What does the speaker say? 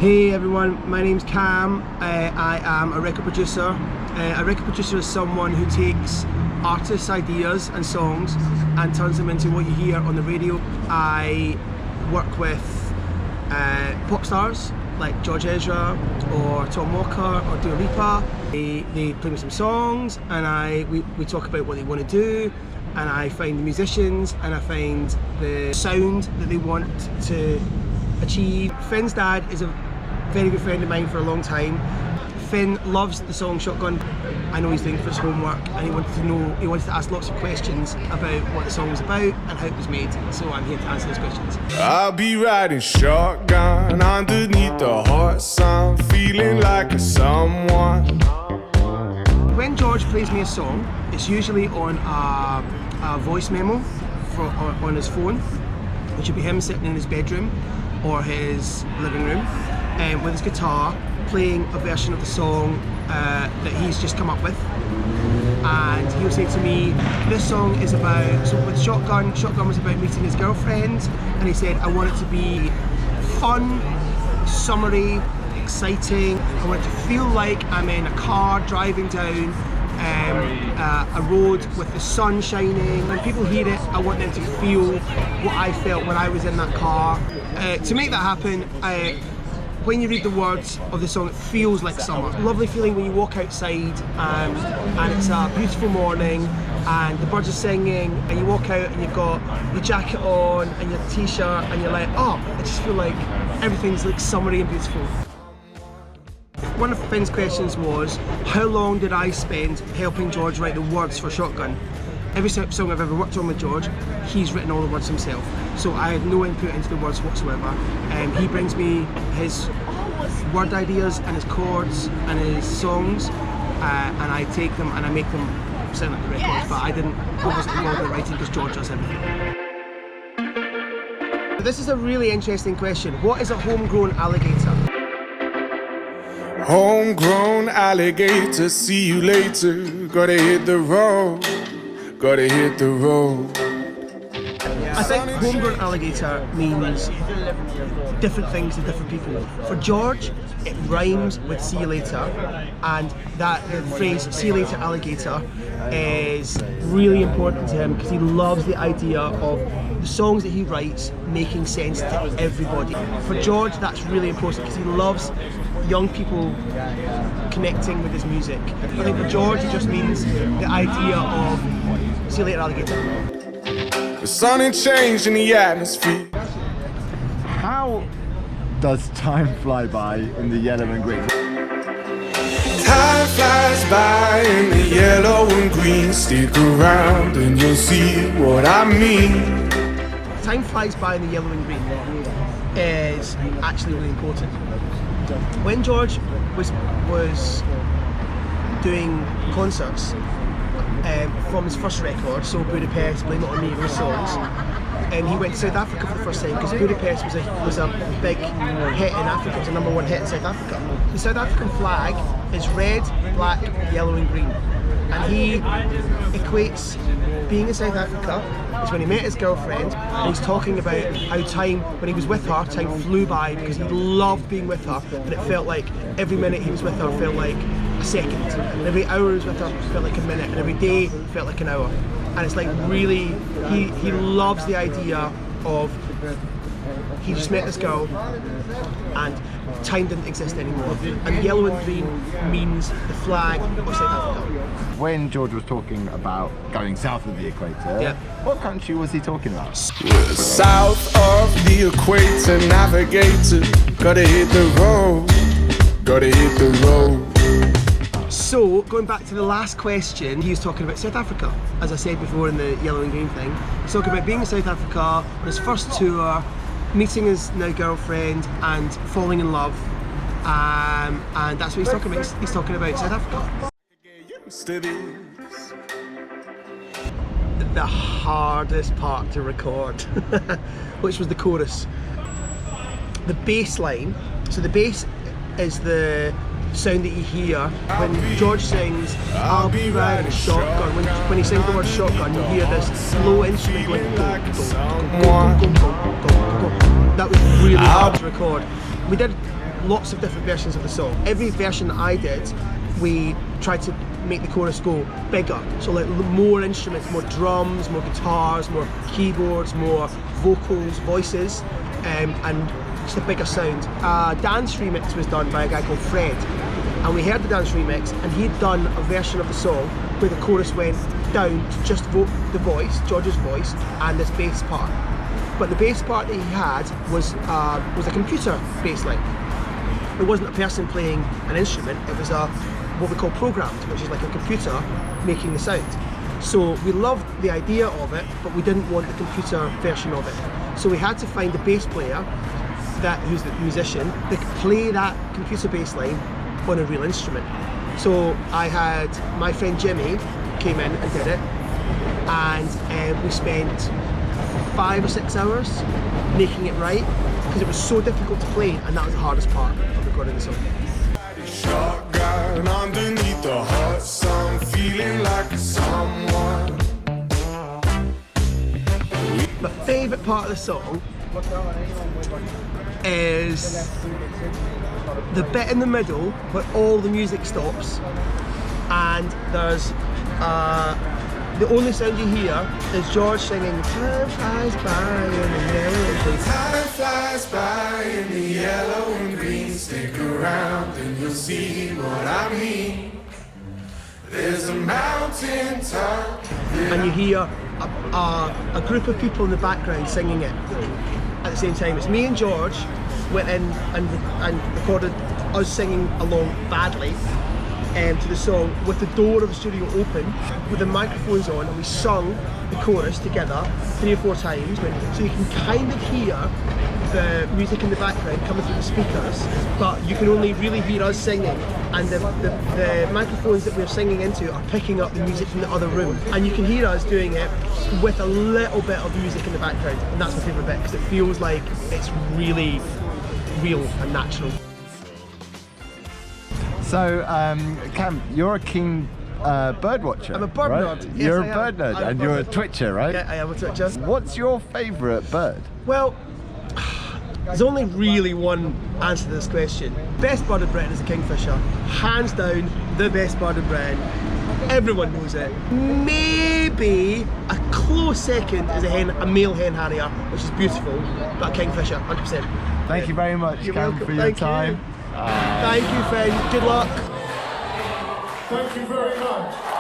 Hey everyone, my name's Cam. I am a record producer. A record producer is someone who takes artists' ideas and songs and turns them into what you hear on the radio. I work with pop stars like George Ezra or Tom Walker or Dua Lipa. They play me some songs and we talk about what they want to do, and I find the musicians and I find the sound that they want to achieve. Finn's dad is a very good friend of mine for a long time. Finn loves the song Shotgun. I know he's doing it for his homework, and he wanted to ask lots of questions about what the song was about and how it was made. So I'm here to answer those questions. I'll be riding shotgun underneath the hot sun, feeling like a someone. When George plays me a song, it's usually on a voice memo on his phone, which would be him sitting in his bedroom or his living room with his guitar, playing a version of the song that he's just come up with. And he'll say to me, this song is about, so with Shotgun was about meeting his girlfriend, and he said, I want it to be fun, summery, exciting. I want it to feel like I'm in a car driving down a road with the sun shining. When people hear it, I want them to feel what I felt when I was in that car. To make that happen, when you read the words of the song, it feels like summer. Lovely feeling when you walk outside and it's a beautiful morning and the birds are singing, and you walk out and you've got your jacket on and your t-shirt and you're like, oh, I just feel like everything's like summery and beautiful. One of Finn's questions was, how long did I spend helping George write the words for Shotgun? Every song I've ever worked on with George, he's written all the words himself. So I had no input into the words whatsoever. He brings me his word ideas and his chords and his songs, and I take them and I make them sound like the records, but I wasn't involved in writing because George does everything. This is a really interesting question. What is a homegrown alligator? Homegrown alligator, see you later. Gotta hit the road, gotta hit the road. I think homegrown alligator means different things to different people. For George, it rhymes with see you later, and the phrase see you later alligator is really important to him because he loves the idea of the songs that he writes making sense to everybody. For George, that's really important because he loves young people connecting with his music. I think for George, it just means the idea of see you later alligator. The sun ain't changed in the atmosphere. How does time fly by in the yellow and green? Time flies by in the yellow and green. Stick around and you'll see what I mean. Time flies by in the yellow and green is actually really important. When George was doing concerts from his first record, so Budapest, Blame It On Me, those songs, and he went to South Africa for the first time because Budapest was a big hit in Africa. It was a #1 hit in South Africa. The South African flag is red, black, yellow and green, and he equates being in South Africa is when he met his girlfriend, and he's talking about how time, when he was with her, time flew by because he loved being with her, and it felt like every minute he was with her felt like a second, and every hour he was with her felt like a minute, and every day felt like an hour. And it's like really, he loves the idea of, he just met this girl and time didn't exist anymore. And yellow and green means the flag of South Africa. When George was talking about going south of the equator, yeah, what country was he talking about? South of the equator, navigator. Gotta hit the road, gotta hit the road. So, going back to the last question, he was talking about South Africa. As I said before in the yellow and green thing, he's talking about being in South Africa on his first tour, meeting his now girlfriend and falling in love, and that's what he's talking about. He's talking about South Africa. The hardest part to record, which was the chorus. The bass line, so the bass is the sound that you hear when George sings I'll be riding a shotgun. When he sings the word shotgun, you hear this low instrument going go. That was really hard to record. We did lots of different versions of the song. Every version that I did, we tried to make the chorus go bigger. So like more instruments, more drums, more guitars, more keyboards, more vocals, voices, and just a bigger sound. A dance remix was done by a guy called Fred, and we heard the dance remix, and he'd done a version of the song where the chorus went down to just the voice, George's voice, and this bass part. But the bass part that he had was a computer bass line. It wasn't a person playing an instrument, it was what we call programmed, which is like a computer making the sound. So we loved the idea of it, but we didn't want the computer version of it. So we had to find a bass player who's the musician that could play that computer bass line on a real instrument. So I had my friend Jimmy came in and did it, and we spent 5 or 6 hours making it right, because it was so difficult to play, and that was the hardest part of recording the song. Shotgun underneath the hot sun, feeling like someone. My favourite part of the song is the bit in the middle where all the music stops, and there's the only sound you hear is George singing "Time flies by in the yellow and green." Time flies by in the yellow and green. Stick around and you'll see what I mean. There's a mountain top, and you hear a group of people in the background singing it at the same time. It's me and George went in and recorded us singing along badly to the song with the door of the studio open with the microphones on, and we sung the chorus together 3 or 4 times, so you can kind of hear the music in the background coming through the speakers, but you can only really hear us singing, and the microphones that we're singing into are picking up the music from the other room, and you can hear us doing it with a little bit of music in the background, and that's my favourite bit because it feels like it's really real and natural. So, Cam, you're a keen bird watcher. I'm a bird right? nerd. Yes, You're I a am. bird nerd, I'm a and bird you're a nerd. twitcher, right? Yeah, I am a twitcher. What's your favourite bird? Well, there's only really one answer to this question. Best bird in Britain is a kingfisher. Hands down, the best bird in Britain. Everyone knows it. Maybe a close second is a male hen harrier, which is beautiful, but a kingfisher, 100%. Thank you very much, You're Cam, welcome. for your Thank time. you. Thank you, friend. Good luck. Thank you very much.